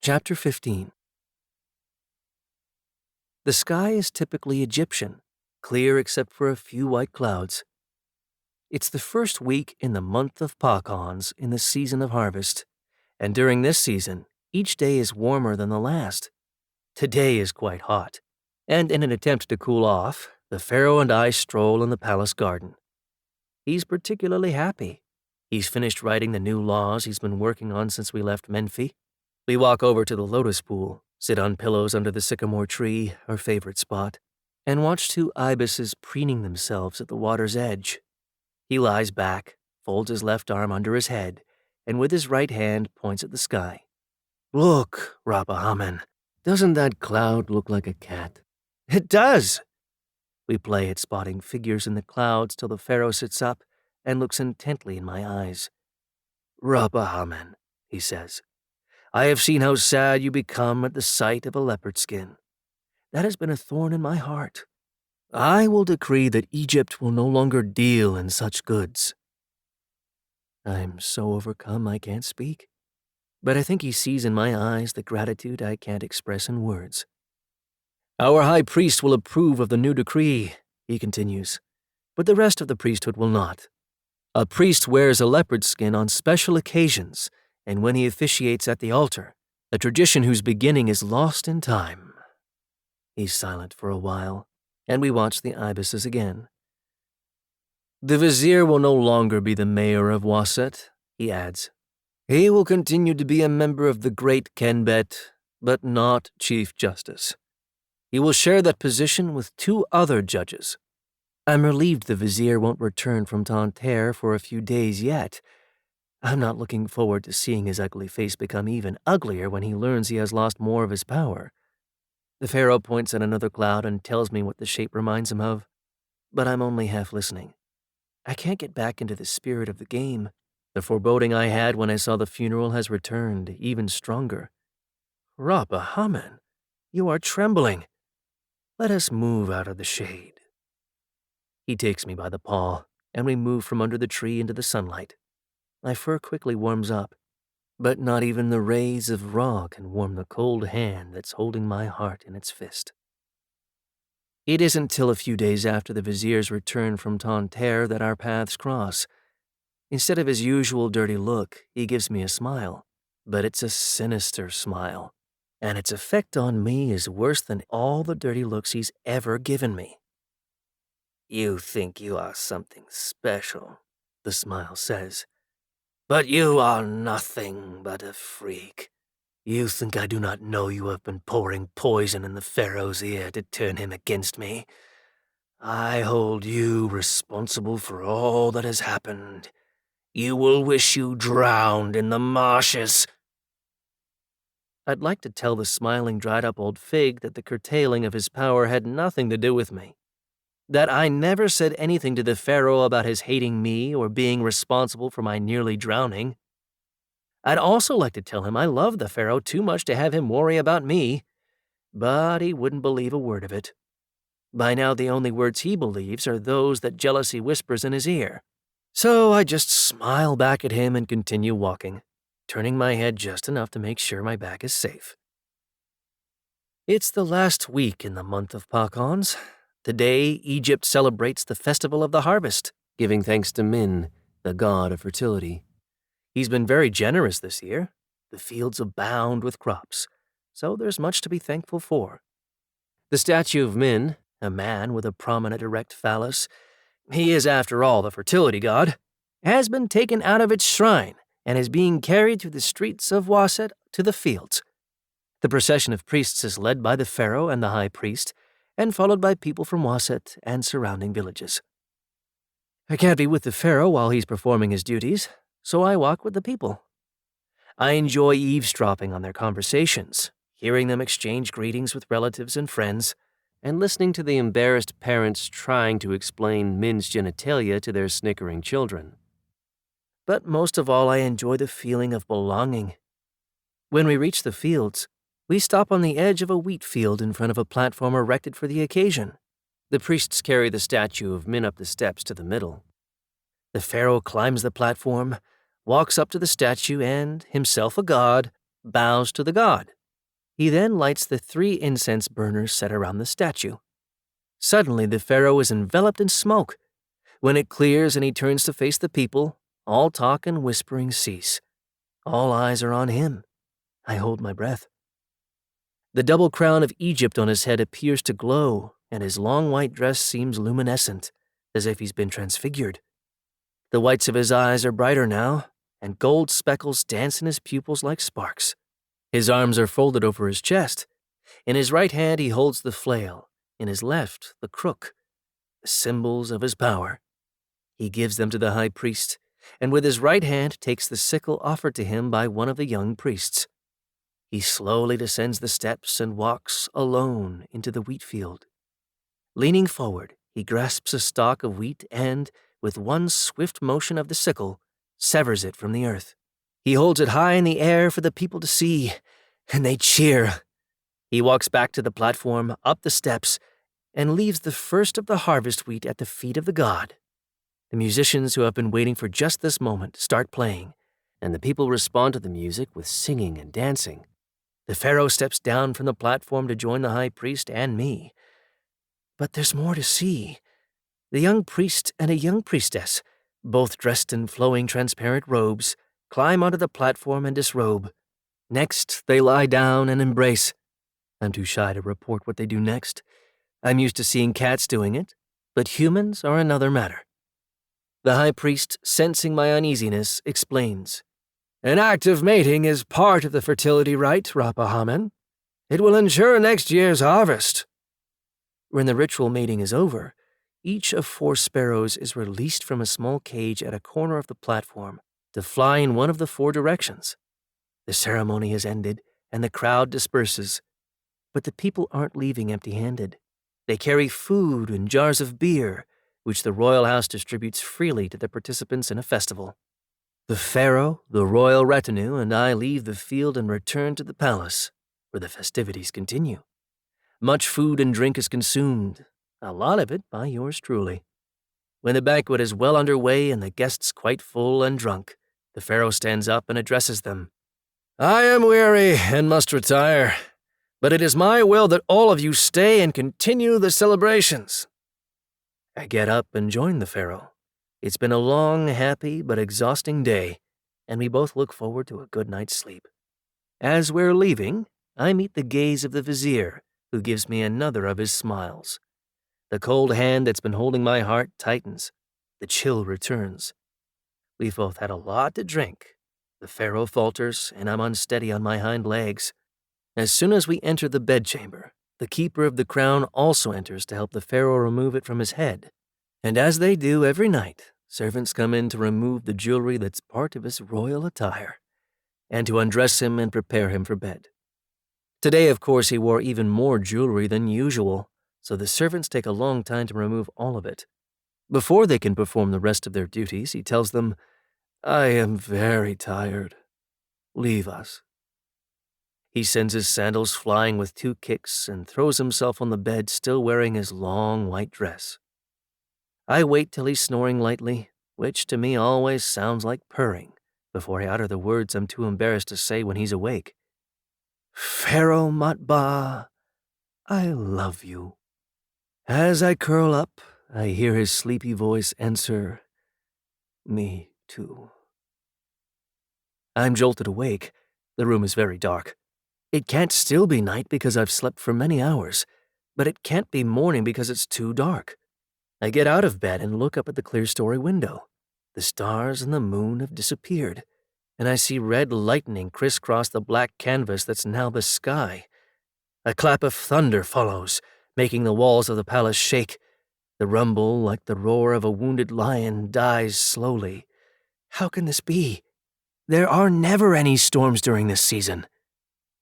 Chapter 15. The sky is typically Egyptian, clear except for a few white clouds. It's the first week in the month of Pakans in the season of harvest, and during this season, each day is warmer than the last. Today is quite hot, and in an attempt to cool off, the pharaoh and I stroll in the palace garden. He's particularly happy. He's finished writing the new laws he's been working on since we left Menfi. We walk over to the lotus pool, sit on pillows under the sycamore tree, our favorite spot, and watch two ibises preening themselves at the water's edge. He lies back, folds his left arm under his head, and with his right hand points at the sky. "Look, Rappahamen, doesn't that cloud look like a cat?" "It does!" We play at spotting figures in the clouds till the pharaoh sits up and looks intently in my eyes. "Rappahamen," he says, "I have seen how sad you become at the sight of a leopard skin. That has been a thorn in my heart. I will decree that Egypt will no longer deal in such goods." I'm so overcome I can't speak, but I think he sees in my eyes the gratitude I can't express in words. "Our high priest will approve of the new decree," he continues, "but the rest of the priesthood will not. A priest wears a leopard skin on special occasions and when he officiates at the altar, a tradition whose beginning is lost in time." He's silent for a while, and we watch the ibises again. "The vizier will no longer be the mayor of Waset," he adds. "He will continue to be a member of the Great Kenbet, but not Chief Justice. He will share that position with two other judges. I'm relieved the vizier won't return from Tanter for a few days yet. I'm not looking forward to seeing his ugly face become even uglier when he learns he has lost more of his power." The pharaoh points at another cloud and tells me what the shape reminds him of, but I'm only half listening. I can't get back into the spirit of the game. The foreboding I had when I saw the funeral has returned, even stronger. "Rappahamen, you are trembling. Let us move out of the shade." He takes me by the paw, and we move from under the tree into the sunlight. My fur quickly warms up, but not even the rays of Ra can warm the cold hand that's holding my heart in its fist. It isn't till a few days after the vizier's return from Tanter that our paths cross. Instead of his usual dirty look, he gives me a smile, but it's a sinister smile, and its effect on me is worse than all the dirty looks he's ever given me. "You think you are something special," the smile says, "but you are nothing but a freak. You think I do not know you have been pouring poison in the pharaoh's ear to turn him against me? I hold you responsible for all that has happened. You will wish you drowned in the marshes." I'd like to tell the smiling, dried-up old fig that the curtailing of his power had nothing to do with me, that I never said anything to the pharaoh about his hating me or being responsible for my nearly drowning. I'd also like to tell him I love the pharaoh too much to have him worry about me, but he wouldn't believe a word of it. By now the only words he believes are those that jealousy whispers in his ear. So I just smile back at him and continue walking, turning my head just enough to make sure my back is safe. It's the last week in the month of Pakans. Today, Egypt celebrates the Festival of the Harvest, giving thanks to Min, the god of fertility. He's been very generous this year. The fields abound with crops, so there's much to be thankful for. The statue of Min, a man with a prominent erect phallus, he is after all the fertility god, has been taken out of its shrine and is being carried through the streets of Waset to the fields. The procession of priests is led by the pharaoh and the high priest, and followed by people from Waset and surrounding villages. I can't be with the pharaoh while he's performing his duties, so I walk with the people. I enjoy eavesdropping on their conversations, hearing them exchange greetings with relatives and friends, and listening to the embarrassed parents trying to explain Min's genitalia to their snickering children. But most of all, I enjoy the feeling of belonging. When we reach the fields, we stop on the edge of a wheat field in front of a platform erected for the occasion. The priests carry the statue of Min up the steps to the middle. The pharaoh climbs the platform, walks up to the statue and, himself a god, bows to the god. He then lights the 3 incense burners set around the statue. Suddenly, the pharaoh is enveloped in smoke. When it clears and he turns to face the people, all talk and whispering cease. All eyes are on him. I hold my breath. The double crown of Egypt on his head appears to glow, and his long white dress seems luminescent, as if he's been transfigured. The whites of his eyes are brighter now, and gold speckles dance in his pupils like sparks. His arms are folded over his chest. In his right hand he holds the flail, in his left the crook, the symbols of his power. He gives them to the high priest, and with his right hand takes the sickle offered to him by one of the young priests. He slowly descends the steps and walks alone into the wheat field. Leaning forward, he grasps a stalk of wheat and, with one swift motion of the sickle, severs it from the earth. He holds it high in the air for the people to see, and they cheer. He walks back to the platform, up the steps, and leaves the first of the harvest wheat at the feet of the god. The musicians who have been waiting for just this moment start playing, and the people respond to the music with singing and dancing. The pharaoh steps down from the platform to join the high priest and me. But there's more to see. The young priest and a young priestess, both dressed in flowing transparent robes, climb onto the platform and disrobe. Next, they lie down and embrace. I'm too shy to report what they do next. I'm used to seeing cats doing it, but humans are another matter. The high priest, sensing my uneasiness, explains. An act of mating is part of the fertility rite, Rapa-Hamen. It will ensure next year's harvest. When the ritual mating is over, each of 4 sparrows is released from a small cage at a corner of the platform to fly in one of the 4 directions. The ceremony is ended, and the crowd disperses. But the people aren't leaving empty-handed. They carry food and jars of beer, which the royal house distributes freely to the participants in a festival. The pharaoh, the royal retinue, and I leave the field and return to the palace, where the festivities continue. Much food and drink is consumed, a lot of it by yours truly. When the banquet is well underway and the guests quite full and drunk, the pharaoh stands up and addresses them. I am weary and must retire, but it is my will that all of you stay and continue the celebrations. I get up and join the pharaoh. It's been a long, happy, but exhausting day, and we both look forward to a good night's sleep. As we're leaving, I meet the gaze of the vizier, who gives me another of his smiles. The cold hand that's been holding my heart tightens. The chill returns. We've both had a lot to drink. The pharaoh falters, and I'm unsteady on my hind legs. As soon as we enter the bedchamber, the keeper of the crown also enters to help the pharaoh remove it from his head. And as they do every night, servants come in to remove the jewelry that's part of his royal attire, and to undress him and prepare him for bed. Today, of course, he wore even more jewelry than usual, so the servants take a long time to remove all of it. Before they can perform the rest of their duties, he tells them, I am very tired. Leave us. He sends his sandals flying with 2 kicks and throws himself on the bed still wearing his long white dress. I wait till he's snoring lightly, which to me always sounds like purring, before I utter the words I'm too embarrassed to say when he's awake. Pharaoh Matba, I love you. As I curl up, I hear his sleepy voice answer, Me too. I'm jolted awake. The room is very dark. It can't still be night because I've slept for many hours, but it can't be morning because it's too dark. I get out of bed and look up at the clear-story window. The stars and the moon have disappeared, and I see red lightning crisscross the black canvas that's now the sky. A clap of thunder follows, making the walls of the palace shake. The rumble, like the roar of a wounded lion, dies slowly. How can this be? There are never any storms during this season.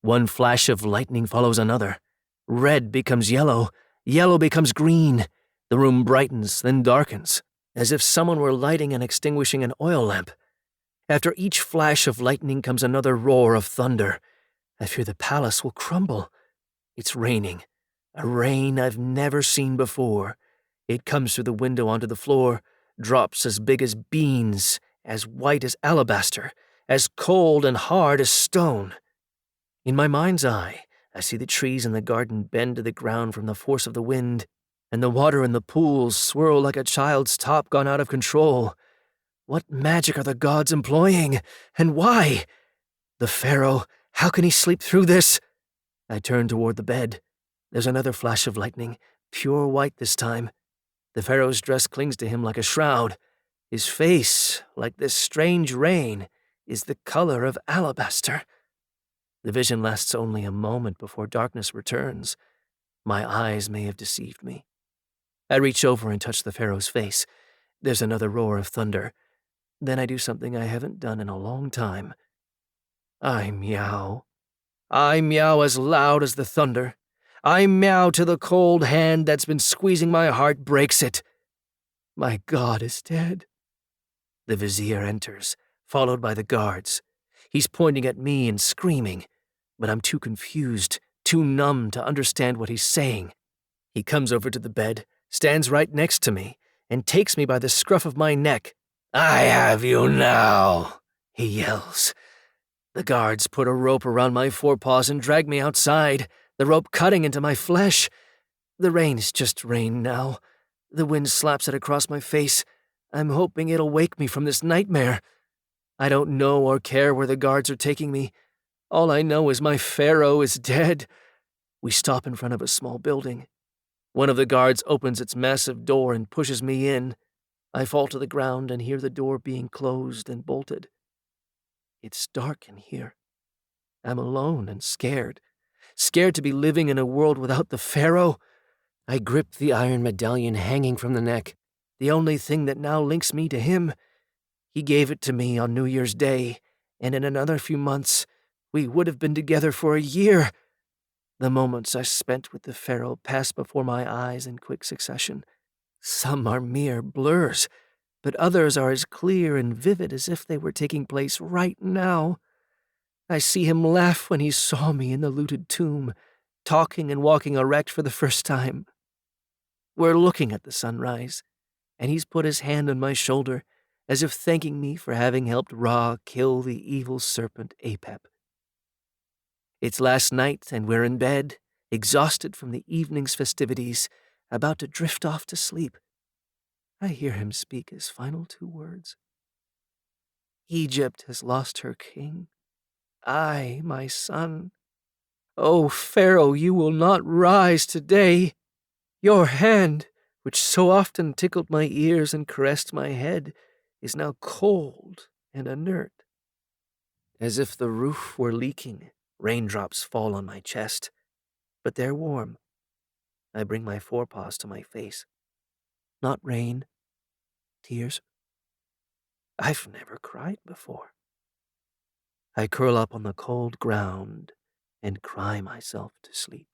One flash of lightning follows another. Red becomes yellow, yellow becomes green. The room brightens, then darkens, as if someone were lighting and extinguishing an oil lamp. After each flash of lightning comes another roar of thunder. I fear the palace will crumble. It's raining, a rain I've never seen before. It comes through the window onto the floor, drops as big as beans, as white as alabaster, as cold and hard as stone. In my mind's eye, I see the trees in the garden bend to the ground from the force of the wind, and the water in the pools swirl like a child's top gone out of control. What magic are the gods employing, and why? The pharaoh, how can he sleep through this? I turn toward the bed. There's another flash of lightning, pure white this time. The pharaoh's dress clings to him like a shroud. His face, like this strange rain, is the color of alabaster. The vision lasts only a moment before darkness returns. My eyes may have deceived me. I reach over and touch the pharaoh's face. There's another roar of thunder. Then I do something I haven't done in a long time. I meow. I meow as loud as the thunder. I meow till the cold hand that's been squeezing my heart breaks it. My God is dead. The vizier enters, followed by the guards. He's pointing at me and screaming, but I'm too confused, too numb to understand what he's saying. He comes over to the bed, stands right next to me, and takes me by the scruff of my neck. I have you now, he yells. The guards put a rope around my forepaws and drag me outside, the rope cutting into my flesh. The rain is just rain now. The wind slaps it across my face. I'm hoping it'll wake me from this nightmare. I don't know or care where the guards are taking me. All I know is my pharaoh is dead. We stop in front of a small building. One of the guards opens its massive door and pushes me in. I fall to the ground and hear the door being closed and bolted. It's dark in here. I'm alone and scared. Scared to be living in a world without the pharaoh. I grip the iron medallion hanging from the neck, the only thing that now links me to him. He gave it to me on New Year's Day, and in another few months, we would have been together for a year. The moments I spent with the pharaoh pass before my eyes in quick succession. Some are mere blurs, but others are as clear and vivid as if they were taking place right now. I see him laugh when he saw me in the looted tomb, talking and walking erect for the first time. We're looking at the sunrise, and he's put his hand on my shoulder, as if thanking me for having helped Ra kill the evil serpent Apep. It's last night, and we're in bed, exhausted from the evening's festivities, about to drift off to sleep. I hear him speak his final two words. Egypt has lost her king. I, my son. O Pharaoh, you will not rise today. Your hand, which so often tickled my ears and caressed my head, is now cold and inert. As if the roof were leaking, raindrops fall on my chest, but they're warm. I bring my forepaws to my face. Not rain, tears. I've never cried before. I curl up on the cold ground and cry myself to sleep.